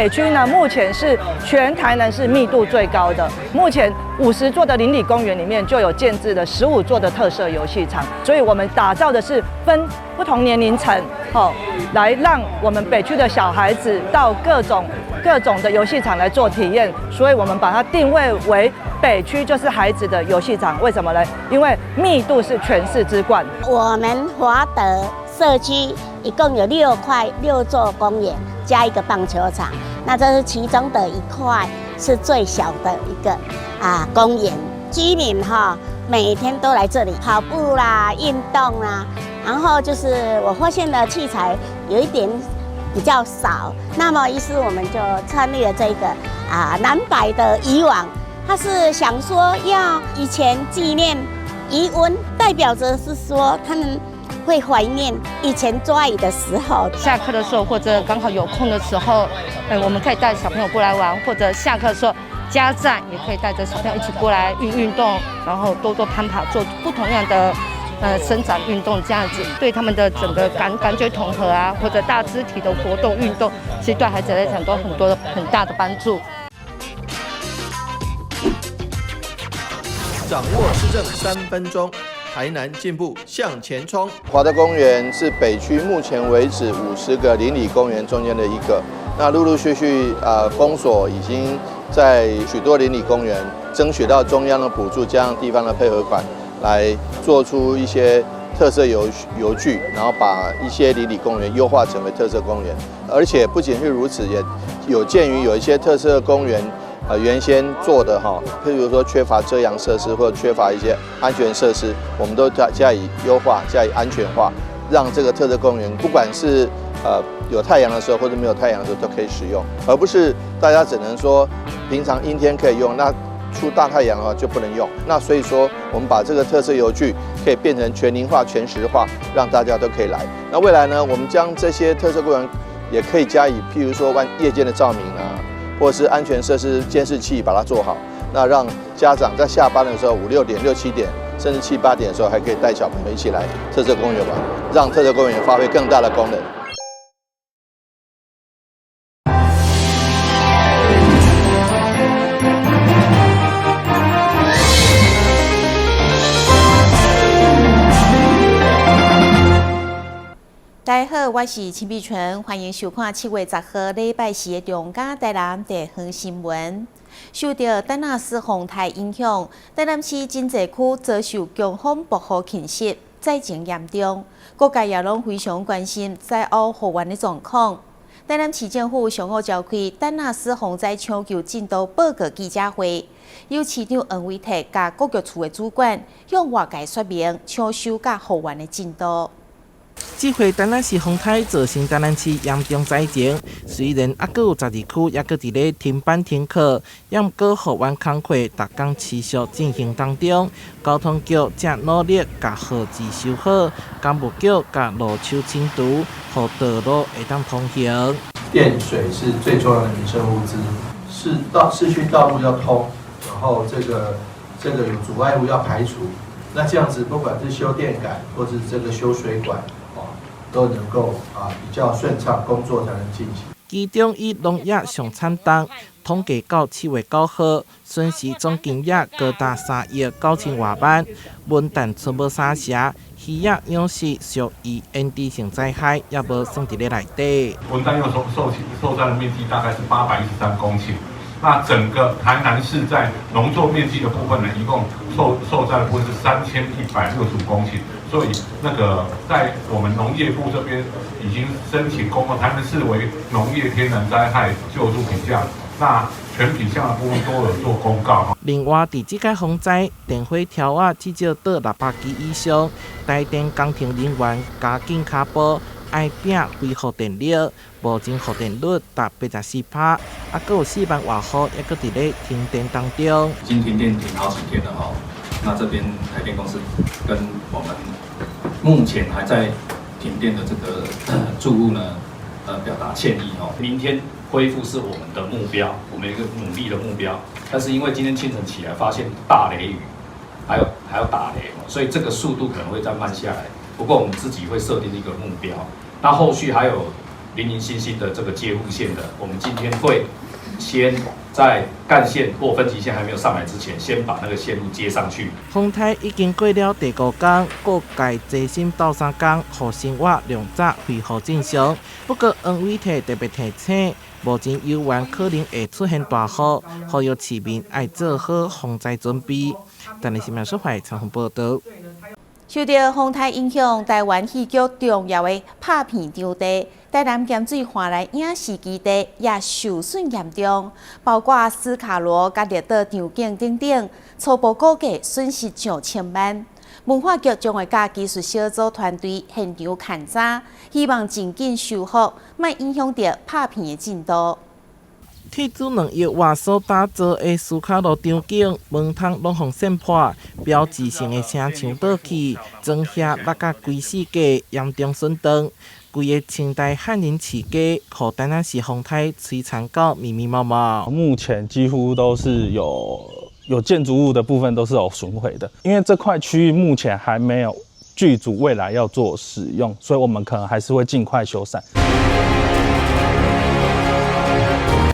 北区呢，目前是全台南市密度最高的，目前50座的邻里公园里面就有建置了15座的特色游戏场，所以我们打造的是分不同年龄层，来让我们北区的小孩子到各种的游戏场来做体验，所以我们把它定位为北区就是孩子的游戏场。为什么呢？因为密度是全市之冠。我们华德社区一共有6座公园加一个棒球场，那这是其中的一块，是最小的一个公园。居民每天都来这里跑步啦、运动啦，然后就是我发现的器材有一点比较少，那么于是我们就创立了这个南百的渔网，它是想说要以前纪念渔翁，代表着是说他们会怀念以前抓鱼的时候。下课的时候或者刚好有空的时候，我们可以带小朋友过来玩，或者下课的时候家长也可以带着小朋友一起过来运动，然后多攀爬，做不同样的伸展运动，这样子对他们的整个感觉统合或者大肢体的活动运动，其实对孩子来讲都很大的帮助。掌握市政3分钟，台南进步向前冲。华德公园是北区目前为止50个邻里公园中间的一个。那陆陆续续公所已经在许多邻里公园争取到中央的补助，加上地方的配合款，来做出一些特色游具，然后把一些邻里公园优化成为特色公园。而且不仅是如此，也有鉴于有一些特色公园原先做的譬如说缺乏遮阳设施或者缺乏一些安全设施，我们都加以优化、加以安全化，让这个特色公园不管是有太阳的时候或者没有太阳的时候都可以使用，而不是大家只能说平常阴天可以用，那出大太阳的话就不能用。那所以说，我们把这个特色游具可以变成全龄化、全时化，让大家都可以来。那未来呢，我们将这些特色公园也可以加以，譬如说夜间的照明或者是安全设施监视器把它做好，那让家长在下班的时候5、6点、6、7点，甚至7、8点的时候，还可以带小朋友一起来特色公园玩，让特色公园发挥更大的功能。大家好，我是陈碧纯，欢迎收看7月10号礼拜4的中嘉台南地方新闻。受到丹纳斯风台影响，台南市真侪区遭受强风暴雨侵袭，灾情严重。各界也拢非常关心灾后复原的状况。台南市政府上午召开丹纳斯洪灾抢救进度报告记者会，由市长黄伟泰甲各局处的主管向外界说明抢修甲复原的进度。这回丹南市风台造成丹南市严重灾情，虽然还阁有12区还阁伫咧停班停课，也毋过复原工作逐工持续进行当中。交通局正努力甲河堤修好，工务局甲路树清除，互道路会当通行。电水是最重要的民生物资，市区道路要通，然后这个有阻碍物要排除。那这样子，不管是修电杆或是这个修水管，都能够比较顺畅，工作才能进行。其中以农业上惨重，统计到7月9号，损失总金额高达3亿9千多万，文旦全无啥蛇，鱼仔养殖属于因地性灾害，也无算伫咧内底。文旦用受灾的面积大概是813公顷。那整个台南市在农作面积的部分呢，一共受灾的部分是3165公顷，所以那个在我们农业部这边已经申请公告，台南市为农业天然灾害救助品项，那全品项的部分都有做公告。另外，伫即个风灾，电火条啊至少倒600基以上，台电工程人员加紧卡步。爱拼恢复电力，目前复电率达84%，还阁有4万瓦户，也阁伫咧停电当中。已经停电停好几天了那这边台电公司跟我们目前还在停电的这个住户呢，表达歉意明天恢复是我们的目标，我们一个努力的目标。但是因为今天清晨起来发现大雷雨，还有打雷，所以这个速度可能会再慢下来。不过我们自己会设定一个目标，那后续还有林林星星的这个接护线的，我们今天会先在干线或分级线还没有上来之前，先把那个线路接上去。丰泰已经过了第5天，各界齐心斗3天，让生活量早恢复正常。不过，黄伟特特别提醒，目前油源可能会出现大雨，呼吁市民要做好防灾准备。但是新闻社会采访报道。受到风台影响，台湾戏剧重要的拍片场地台南咸水华来影视基地也受损严重，包括斯卡罗、甲列岛场景等等，初步估计损失上千万。文化局将会甲技术小组团队现场勘查，希望尽紧修复，莫影响到拍片的进度。铁柱2亿外所打造的斯卡罗场景，门窗拢互闪破，标志性的城墙倒去，砖瓦落甲规四界，严重损伤。规个清代汉人市街，互台南市风台摧残到密密麻麻。目前几乎都是有建筑物的部分都是有损毁的，因为这块区域目前还没有剧组未来要做使用，所以我们可能还是会尽快修缮。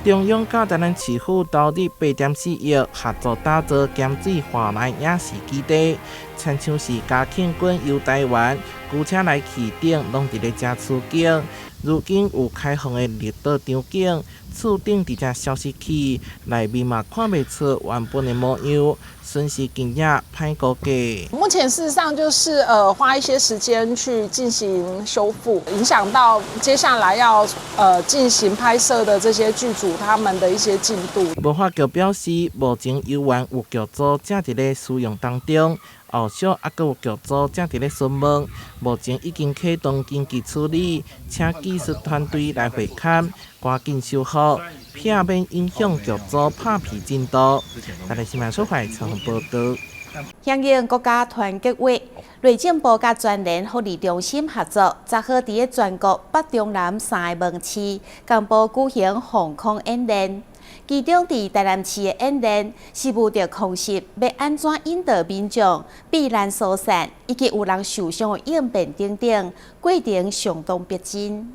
中央甲台南市府投入8.4亿合作打造咸水华来影视基地，亲像是嘉庆馆游台湾，姑且来起顶拢伫咧遮取景。如今有开放的列岛场景，厝顶直接消失去，内面嘛看袂出原本的模样，损失金额歹估计。目前事实上就是花一些时间去进行修复，影响到接下来要进行拍摄的这些剧组他们的一些进度。文化局表示，目前游园有剧组正伫咧使用当中。后续还阁有剧组正伫咧询问，目前已经启动紧急处理，请技术团队来会勘，赶紧修复，避免影响剧组拍片进度。台南新闻社会采访报道。响应国家团结会，内政部甲全联福利中心合作，昨号伫咧全国北中南3个门市，公布举行防空演练。其中，伫台南市的演练是务着控制要安怎引导民众避难疏散，以及有人受伤的应变等等，过程相当逼真。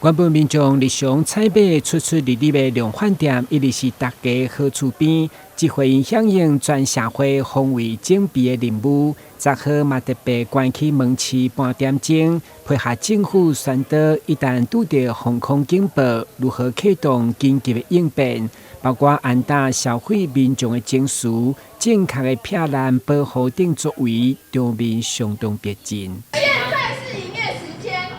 原本民众日常采买出入入的量贩店，一直是大家好厝边，这回响应全社会防卫整备的任务，昨号嘛特别关起门市半点钟，配合政府宣导，一旦拄到防空警报，如何启动紧急的应变，包括安打消费民众的情绪，正确的避难保护等作为，场面相当逼真。现在是营业时间，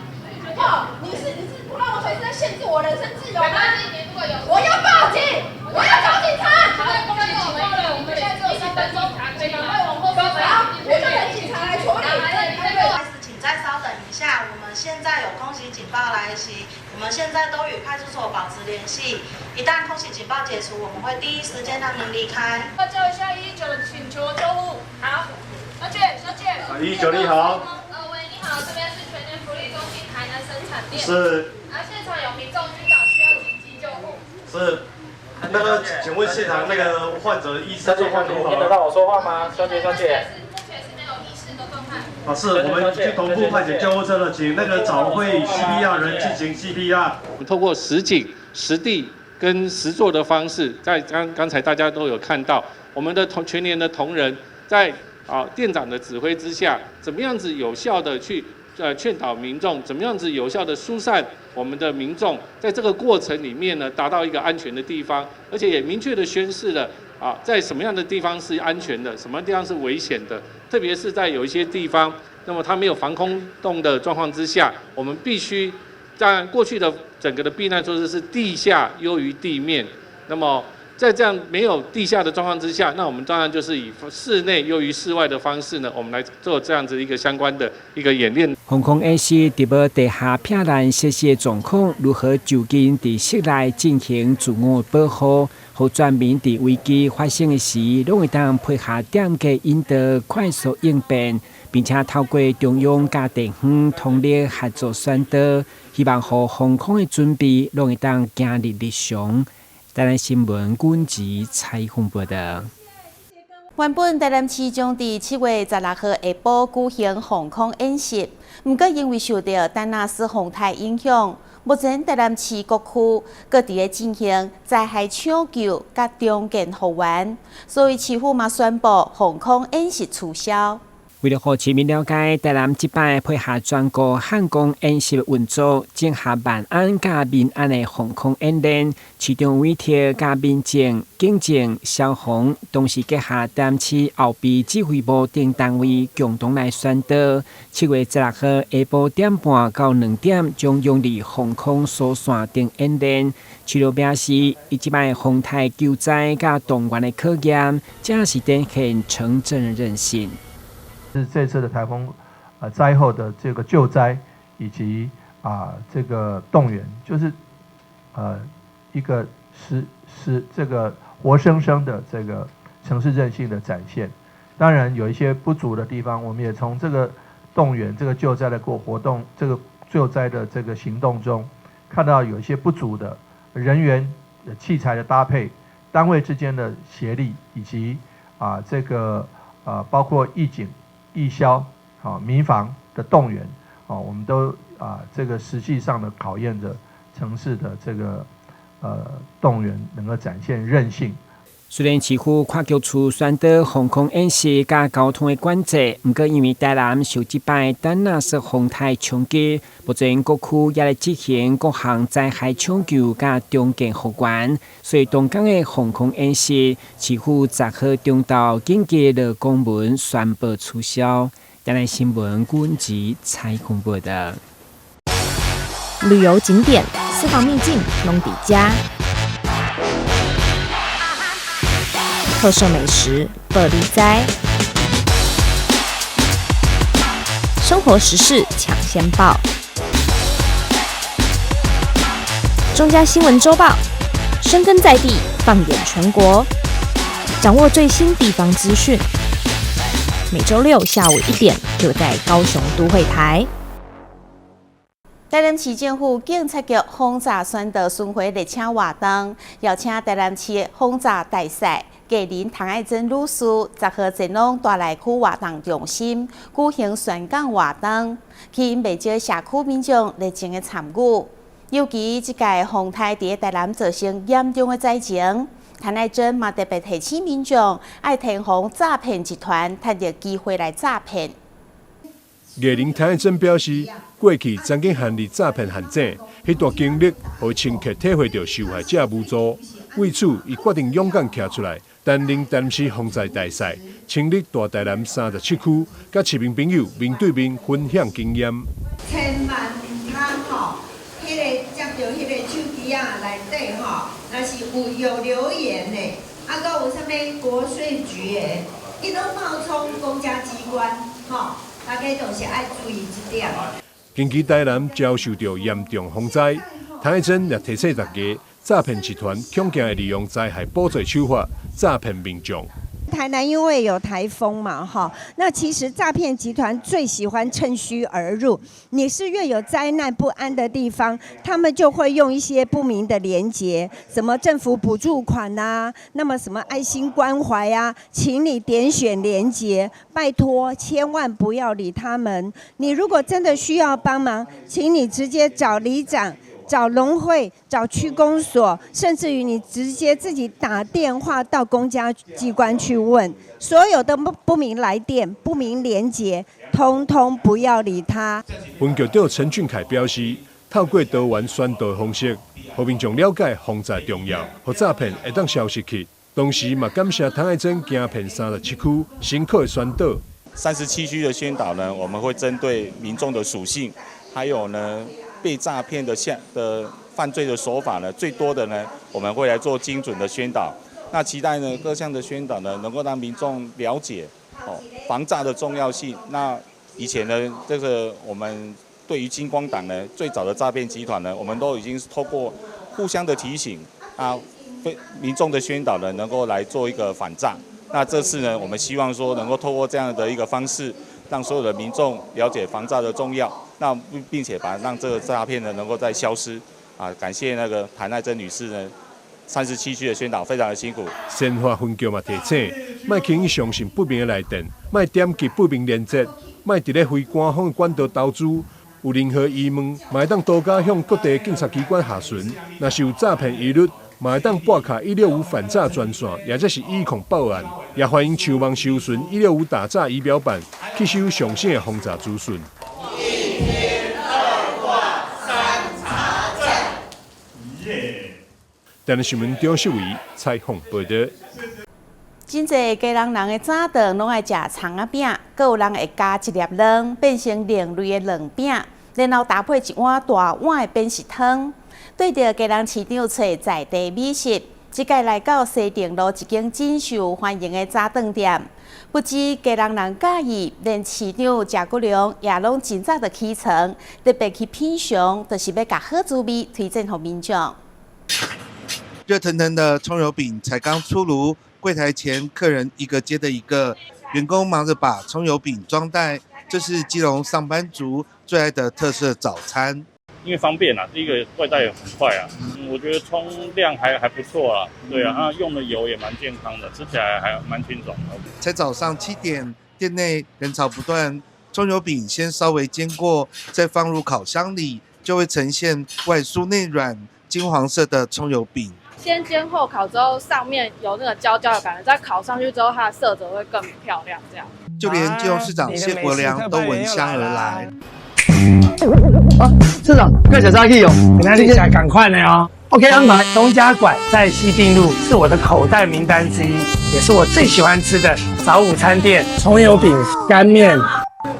你是不让我随时在限制我人身自由吗？我要报警，我要找警察。我们现在只有3分钟，赶快往后收。好，我就等警察来处理。请再稍等一下，我们现在有空袭警报来袭，我们现在都与派出所保持联系。一旦空袭警报解除，我们会第一时间让您离开。要叫一下119，请求救护。好，小姐。119你好。喂，你好，这边是全联福利中心台南生产店。是。现场有民众晕倒，需要紧急救护。是。那个，请问现场那个患者的意识状况如何？听得到我说话吗，小姐？目前是没有意识的状态。是，我们去同步派遣救护车了，请那个找会 CPR 人进行 CPR。我们透过实景、实地跟实作的方式，在刚才大家都有看到，我们的全联的同仁在店长的指挥之下，怎么样子有效的去劝导民众，怎么样子有效的疏散我们的民众，在这个过程里面呢，达到一个安全的地方，而且也明确的宣示了在什么样的地方是安全的，什么地方是危险的，特别是在有一些地方，那么它没有防空洞的状况之下，我们必须在过去的整个的避难措施是地下优于地面，那么在这样没有地下的状况之下，那我们当然就是以室内优于室外的方式呢，我们来做这样子一个相关的一个演练。防空演习伫无地下避难设施的状况，如何就近伫室内进行自我保护，互全民伫危机发生的时，拢会当配合点个引导快速应变，并且透过中央甲地方通力合作宣导，希望互防空的准备拢会当行入日常。台南新闻军集采访报道。原本台南市将伫7月16号下晡举行防空演习，不过因为受到丹纳斯风台影响，目前台南市各区各地咧进行灾害抢救甲重建复原，所以市府嘛宣布防空演习取消。为了让市民了解台南即摆配合全国汉光演习运作，整合万安甲民安的防空演练，市长委托甲民政、警政、消防，同时结合台南市后备指挥部等单位共同来宣导。7月16号下晡1点半到2点，将用力防空疏散等演练。市长表示，伊即摆风台救灾甲动员的考验，正是展现城镇韧性。是这次的台风灾后的这个救灾以及这个动员，就是一个这个活生生的这个城市韧性的展现。当然有一些不足的地方，我们也从这个动员、这个救灾的活动、这个救灾的这个行动中，看到有一些不足的人员、器材的搭配、单位之间的协力，以及这个包括义警、义消、民防的动员，我们都这个实际上的考验着城市的这个动员能够展现韧性。虽然市府跨局处宣导防空演习甲交通的管制，不过因为台南受即摆丹纳斯风台冲击，目前各区也来执行各项灾害抢救甲重建复原，所以东港的防空演习，市府10号中昼紧急的公文宣布取消。台南新闻阮吉采访报道。旅游景点、私房秘境拢底家。特色美食乐力哉，生活时事抢先报，中嘉新闻周报，深耕在地，放眼全国，掌握最新地方资讯。每周6下午1点，就在高雄都会台。台南市政府警察局轰炸宣导巡回列车活动，邀请台南市的轰炸大使嘉玲唐爱珍女士10号前往大内区活动中心举行宣讲活动，吸引不少社区民众热情的参与。尤其这届风台伫台南造成严重的灾情，唐爱珍嘛特别提醒民众爱提防诈骗集团趁着机会来诈骗。嘉玲唐爱珍表示，过去曾经陷入诈骗陷阱，迄段经历互伊深刻体会到受害者无助。为此，伊决定勇敢站出来，担任台南市防灾大使，成立大台南37区，甲市民朋友面对面分享经验。千万唔通吼，迄个接到迄个手机啊内底吼，若是有留言的，搁有啥物国税局的，伊拢冒充公家机关吼。大家都是爱注意这点。近期台南遭受到严重风灾，唐爱珍也提醒大家，诈骗集团恐惊会利用灾害补助手法诈骗民众。台南因为有台风嘛，那其实诈骗集团最喜欢趁虚而入。你是越有灾难不安的地方，他们就会用一些不明的连结，什么政府补助款啊，那么什么爱心关怀啊，请你点选连结，拜托千万不要理他们。你如果真的需要帮忙，请你直接找里长。找农会、找区公所，甚至于你直接自己打电话到公家机关去问，所有的不明来电、不明连结，通通不要理他。分局长陈俊凯表示，透过多元宣导方式，让民众了解防灾重要，和诈骗会当消失去。同时，嘛感谢唐爱珍行遍37区，辛苦的宣导。37区的宣导呢，我们会针对民众的属性，还有呢。被诈骗的犯罪的手法呢，最多的呢，我们会来做精准的宣导。那期待呢，各项的宣导呢，能够让民众了解防诈的重要性。那以前呢，这个我们对于金光党呢，最早的诈骗集团呢，我们都已经透过互相的提醒啊，民众的宣导呢，能够来做一个反诈。那这次呢，我们希望说能够透过这样的一个方式，让所有的民众了解防诈的重要。那并且让这个诈骗呢能够再消失啊！感谢那个谭爱珍女士呢，37区的宣导非常的辛苦。先发分局嘛提醒，莫轻易相信不明的来电，莫点击不明链接，莫伫咧非官方管道投资，有任何疑问，嘛会当多加向各地警察机关下询。若是有诈骗疑虑，嘛会当拨卡165反诈专线，或者是110报案。也欢迎上网搜寻165打诈仪表板，吸收详细的防诈资讯。1天2挂3查证。台南新闻张秀仪采访报道。真侪家人的早顿拢爱食葱仔饼，阁有人会加一粒卵，变成另类的卵饼，然后搭配一碗大碗的扁食汤。对着家人市场找在地美食，即届来到西定路一间真受欢迎的早顿店，不止家人介意，连市场食骨量也拢真早就起床，特别去品尝，就是要把好滋味推荐给民众。热腾腾的葱油饼才刚出炉。柜台前，客人一个接着一个，员工忙着把葱油饼装袋，这是基隆上班族最爱的特色早餐。因为方便啊，第一个外带也很快啊，我觉得葱量还不错啦，对啊，用的油也蛮健康的，吃起来还蛮清爽的。才早上7点，店内人潮不断，葱油饼先稍微煎过，再放入烤箱里，就会呈现外酥内软、金黄色的葱油饼。先煎后烤之后，上面有那个焦焦的感觉，再烤上去之后，它的色泽会更漂亮。这样，就连基隆市长谢国良都闻香而来。市长，快点上去哦！那你想赶快了哦。OK， 安排东家馆在西定路是我的口袋名单之一，也是我最喜欢吃的早午餐店。葱油饼、干面、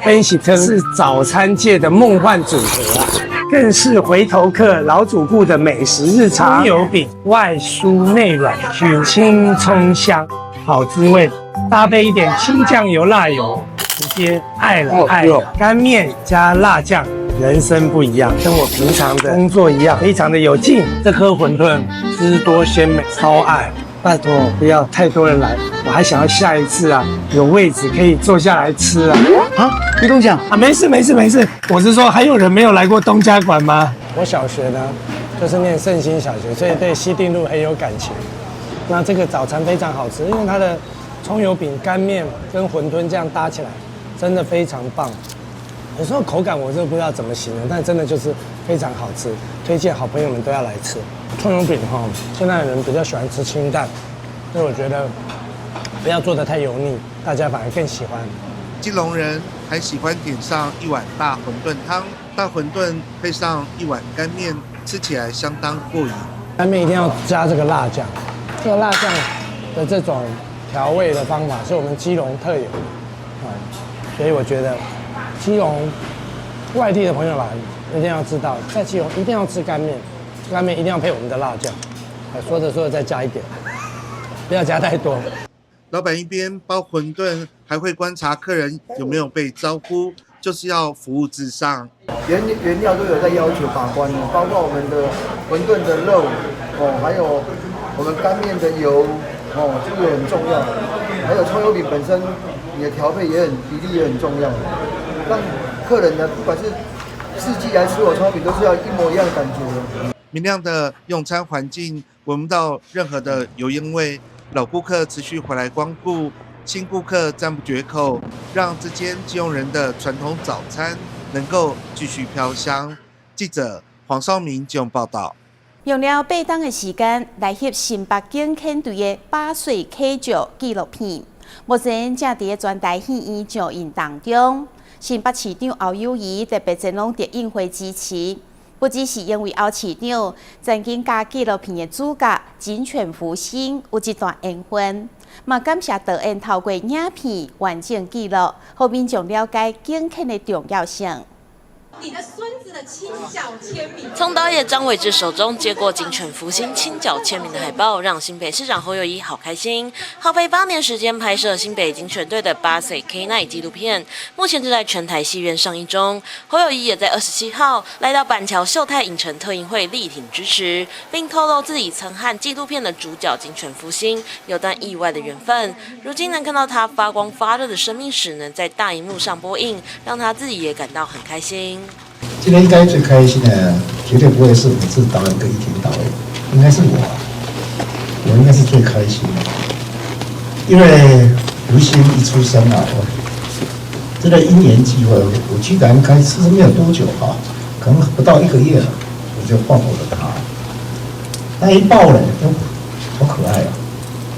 分喜汤是早餐界的梦幻组合啊！更是回头客老主顾的美食日常。葱油饼外酥内软，取清葱香，好滋味。搭配一点清酱油、辣油，直接爱了爱了。干面加辣酱，人生不一样，跟我平常的工作一样，非常的有劲。这颗馄饨汁多鲜美，超爱。拜托不要太多人来，我还想要下一次啊，有位置可以坐下来吃啊。啊，别动讲啊，没事，我是说还有人没有来过东家馆吗？我小学呢就是念圣心小学，所以对西定路很有感情。那这个早餐非常好吃，因为它的葱油饼、干面跟馄饨这样搭起来，真的非常棒。有时候口感我就不知道怎么形容，但真的就是非常好吃，推荐好朋友们都要来吃。葱油饼哈，现在的人比较喜欢吃清淡，所以我觉得不要做得太油腻，大家反而更喜欢。基隆人还喜欢点上一碗大馄饨汤，大馄饨配上一碗干面，吃起来相当过瘾。干面一定要加这个辣酱，这个辣酱的这种调味的方法是我们基隆特有的，所以我觉得基隆外地的朋友来一定要知道，在基隆一定要吃干面，干面一定要配我们的辣酱。说着再加一点，不要加太多。老板一边包馄饨，还会观察客人有没有被招呼，就是要服务至上。原料都有在要求把关的，包括我们的馄饨的肉还有我们干面的油这个很重要。还有葱油饼本身，你的调配比例也很重要，让客人呢，不管是四季来吃我葱油饼，都是要一模一样的感觉的。明亮的用餐环境，闻不到任何的油烟味。老顾客持续回来光顾，新顾客赞不绝口，让这间基隆人的传统早餐能够继续飘香。记者黄绍明基隆报道。用了8天的时间来翕新北警犬队的8岁 K 九纪录片，目前正伫全台戏院上映当中。新北市长侯友宜特别前往特映会支持。不只是因为侯市长曾经甲纪录片的主角警犬福星有一段缘分，嘛感谢导演透过影片完整记录，让民众了解警犬的重要性。你的孙子的亲脚签名。从导演张伟智手中接过警犬福星亲脚签名的海报，让新北市长侯友宜好开心。耗费8年时间拍摄新北警犬队的8岁 K9 纪录片，目前正在全台戏院上映中。侯友宜也在27号来到板桥秀泰影城特映会力挺支持，并透露自己曾和纪录片的主角警犬福星有段意外的缘分。如今能看到他发光发热的生命史能在大荧幕上播映，让他自己也感到很开心。今天应该最开心的，绝对不会是我是导演跟依婷导演，应该是我应该是最开心的，因为福星一出生啊，这个因缘际会，我居然其实没有多久哈，可能不到1个月了，我就抱了他。他一抱呢，好可爱啊！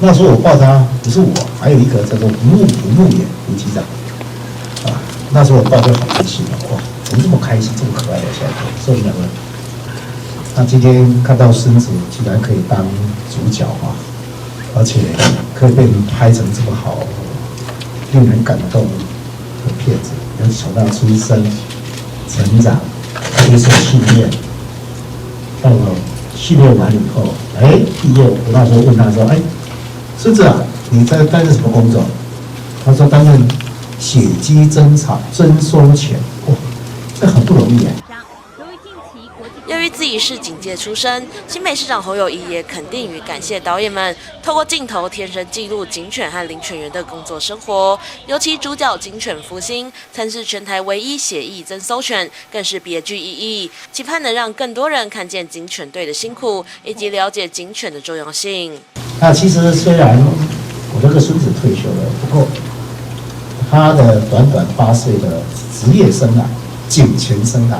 那时候我抱他不是我，还有一个叫做吴牧野吴机长啊。那时候我抱就好开心了，哇，怎么这么开心，这么可爱的小狗，所以两个。那今天看到孙子竟然可以当主角啊，而且可以被你拍成这么好，令人感动的片子，尤其从他出生、成长、接受训练，到了训练完以后，毕业，我那时候问他说：“孙子啊，你在担任什么工作？”他说：“担任血基侦收犬。”哇，这很不容易啊。由于自己是警界出身，新北市长侯友宜也肯定与感谢导演们透过镜头天生记录警犬和领犬员的工作生活。尤其主角警犬福星曾是全台唯一血液增搜犬，更是别具意义。期盼能让更多人看见警犬队的辛苦，以及了解警犬的重要性。那其实虽然我这个孙子退休了，不过他的短8岁的职业生涯、警犬生涯，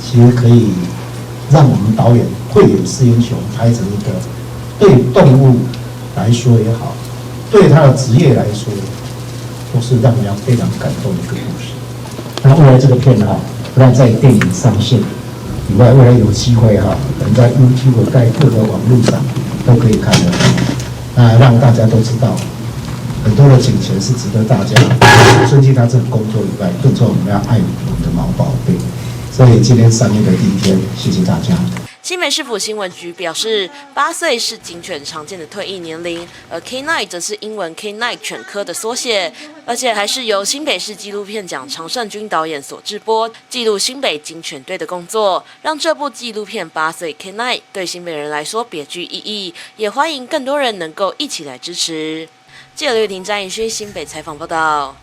其实可以让我们导演慧眼识英雄拍成一个对动物来说也好，对他的职业来说，都是让人非常感动的一个故事。那未来这个片不但在电影上线以外，未来有机会能在 YouTube 在各个网络上都可以看得到，那让大家都知道，很多的警犬是值得大家尊敬他这个工作以外，更重要我们要爱我们的毛宝贝。所以今天上映的第1天，谢谢大家。新北市府新闻局表示，8岁是警犬常见的退役年龄，而 K9 则是英文 K9 犬科的缩写，而且还是由新北市纪录片奖常胜军导演所制播，记录新北警犬队的工作，让这部纪录片8岁 K9 对新北人来说别具意义，也欢迎更多人能够一起来支持。记者刘玉婷、张颖勋新北采访报道。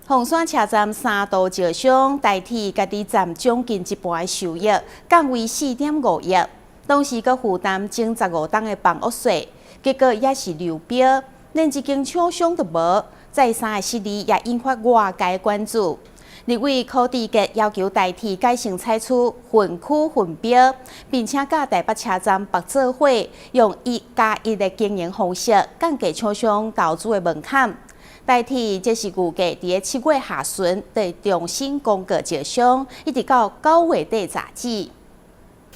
凤山车站3度石商代替家己站将近1半的收益，降为4.5亿，同时阁负担整15档的房屋税，结果也是流标，连一间厂商都无。再三的失利也引发外界关注。立委柯志杰要求代替改成采取分区分标，并且甲台北车站合作伙，用1+1的经营方式降低厂商投资的门槛。代替这是预计伫7月下旬会重新公告招商，一直到9月底截止。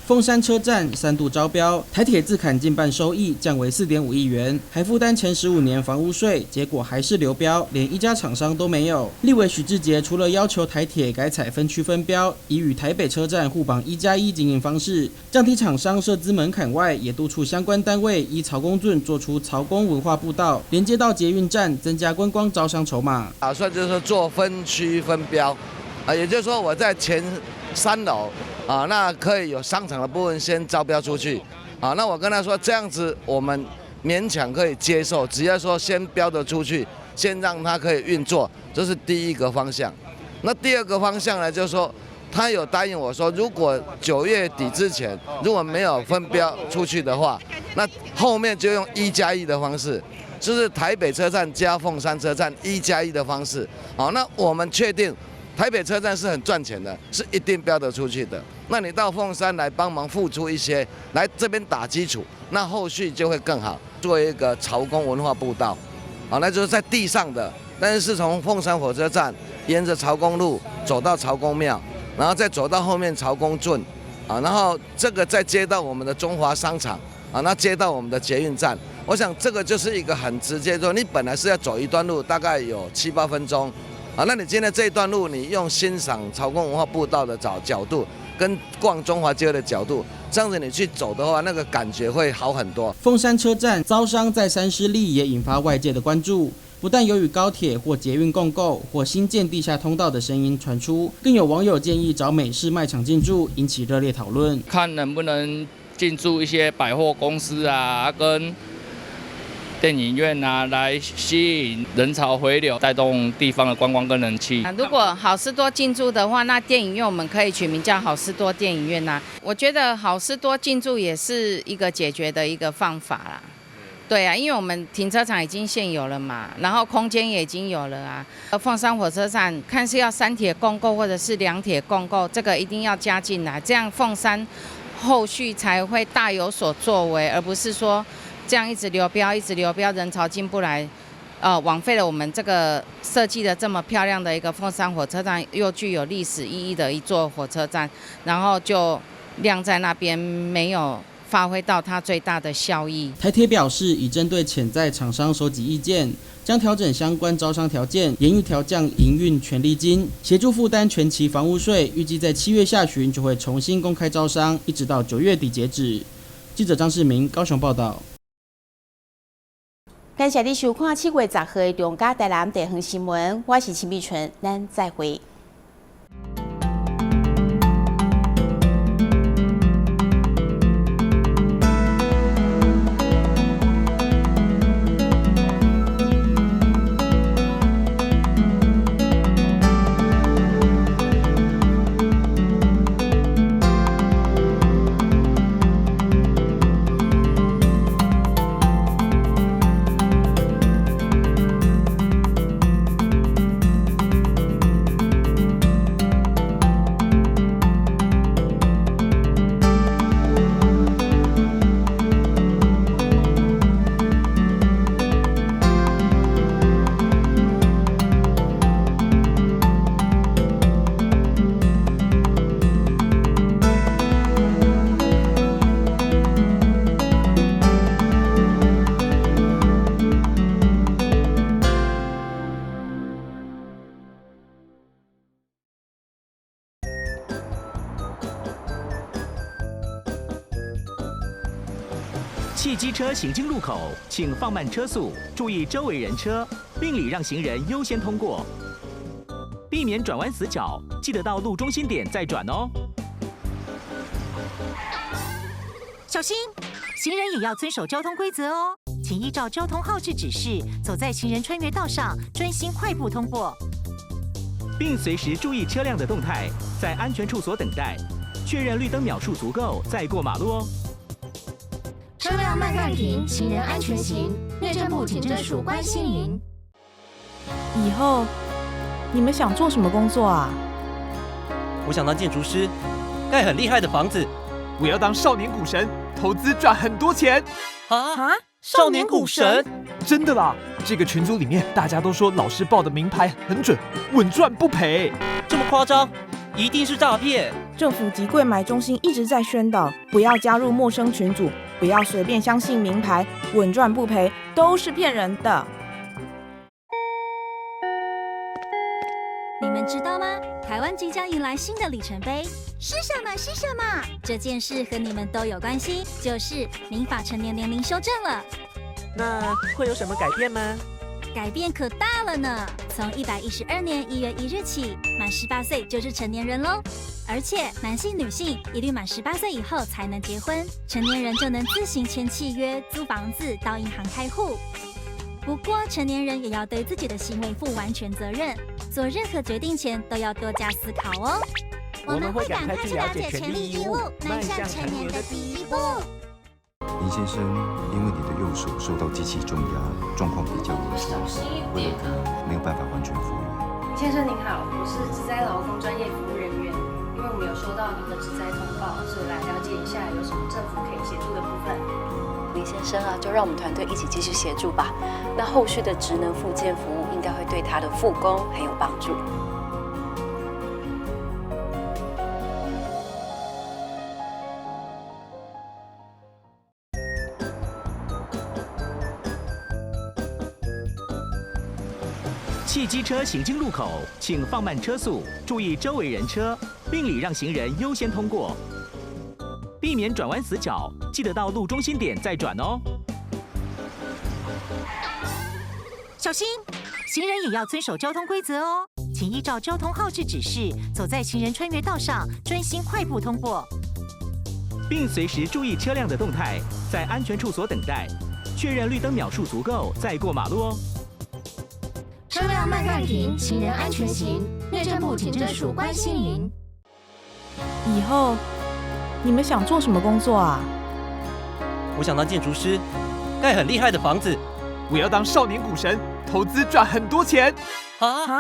凤山车站3度招标，台铁自砍近半收益，降为4.5亿元，还负担前15年房屋税，结果还是流标，连一家厂商都没有。立委许志杰除了要求台铁改采分区分标，以与台北车站互绑1+1经营方式，降低厂商涉资门槛外，也督促相关单位依曹公圳做出曹公文化步道，连接到捷运站，增加观光招商筹码。打算就是做分区分标，也就是说我在前3楼。那可以有商场的部分先招标出去，那我跟他说这样子我们勉强可以接受，只要说先标得出去，先让它可以运作，这是第一个方向。那第二个方向呢，就是说他有答应我说，如果9月底之前如果没有分标出去的话，那后面就用1+1的方式，就是台北车站加凤山车站1+1的方式。那我们确定。台北车站是很赚钱的，是一定标得出去的。那你到凤山来帮忙付出一些，来这边打基础，那后续就会更好。做一个曹公文化步道，那就是在地上的，但是从凤山火车站沿着曹公路走到曹公庙，然后再走到后面曹公圳，然后这个再接到我们的中华商场，那接到我们的捷运站。我想这个就是一个很直接，说你本来是要走一段路，大概有7、8分钟。那你今天这一段路，你用欣赏曹公文化步道的角度，跟逛中华街的角度，这样子你去走的话，那个感觉会好很多。凤山车站招商再三失利，也引发外界的关注。不但有与高铁或捷运共构或新建地下通道的声音传出，更有网友建议找美式卖场进驻，引起热烈讨论。看能不能进驻一些百货公司啊，跟电影院啊，来吸引人潮回流，带动地方的观光跟人气。如果好事多进驻的话，那电影院我们可以取名叫好事多电影院我觉得好事多进驻也是一个解决的一个方法啦。对啊，因为我们停车场已经现有了嘛，然后空间也已经有了啊。凤山火车站看是要3铁共构或者是2铁共构，这个一定要加进来，这样凤山后续才会大有所作为，而不是说这样一直流标，人潮进不来。枉费了我们这个设计的这么漂亮的一个凤山火车站，又具有历史意义的一座火车站，然后就晾在那边，没有发挥到它最大的效益。台铁表示，已针对潜在厂商收集意见，将调整相关招商条件，严议调降营运权利金，协助负担全期房屋税。预计在7月下旬就会重新公开招商，一直到9月底截止。记者张世明高雄报道。感谢你收看7月10号的中嘉台南地方新闻，我是陈碧纯，咱再会。汽机车行经路口，请放慢车速，注意周围人车，并礼让行人优先通过，避免转弯死角。记得到路中心点再转哦。小心，行人也要遵守交通规则哦，请依照交通号志指示，走在行人穿越道上，专心快步通过，并随时注意车辆的动态，在安全处所等待，确认绿灯秒数足够再过马路哦。车辆慢暂停，行人安全行。内政部警政署关心您。以后你们想做什么工作啊？我想当建筑师，盖很厉害的房子。我要当少年股神，投资赚很多钱。啊！少年股神？真的啦！这个群组里面大家都说老师报的名牌很准，稳赚不赔。这么夸张？一定是诈骗！政府及柜买中心一直在宣导，不要加入陌生群组，不要随便相信名牌，稳赚不赔都是骗人的。你们知道吗？台湾即将迎来新的里程碑，是什么？是什么？这件事和你们都有关系，就是民法成年年龄修正了。那会有什么改变吗？改变可大了呢！从112年1月1日起，满18岁就是成年人喽。而且男性、女性一律满18岁以后才能结婚，成年人就能自行签契约、租房子、到银行开户。不过，成年人也要对自己的行为负完全责任，做任何决定前都要多加思考哦。我们会赶快去了解权利义务，迈向成年的第一步。林先生，因为你的右手受到机器重压，状况比较危险，为了他没有办法完全复原。先生您好，我是职灾劳工专业服务人员，因为我们有收到您的职灾通报，所以来了解一下有什么政府可以协助的部分。林先生啊，就让我们团队一起继续协助吧。那后续的职能复健服务应该会对他的复工很有帮助。汽机车行经路口，请放慢车速，注意周围人车，并礼让行人优先通过，避免转弯死角。记得到路中心点再转哦。小心，行人也要遵守交通规则哦，请依照交通号志指示，走在行人穿越道上，专心快步通过，并随时注意车辆的动态，在安全处所等待，确认绿灯秒数足够再过马路哦。车辆慢暂停，行人安全行。内政部警政署关心您。以后你们想做什么工作啊？我想当建筑师，盖很厉害的房子。我要当少年股神，投资赚很多钱。啊！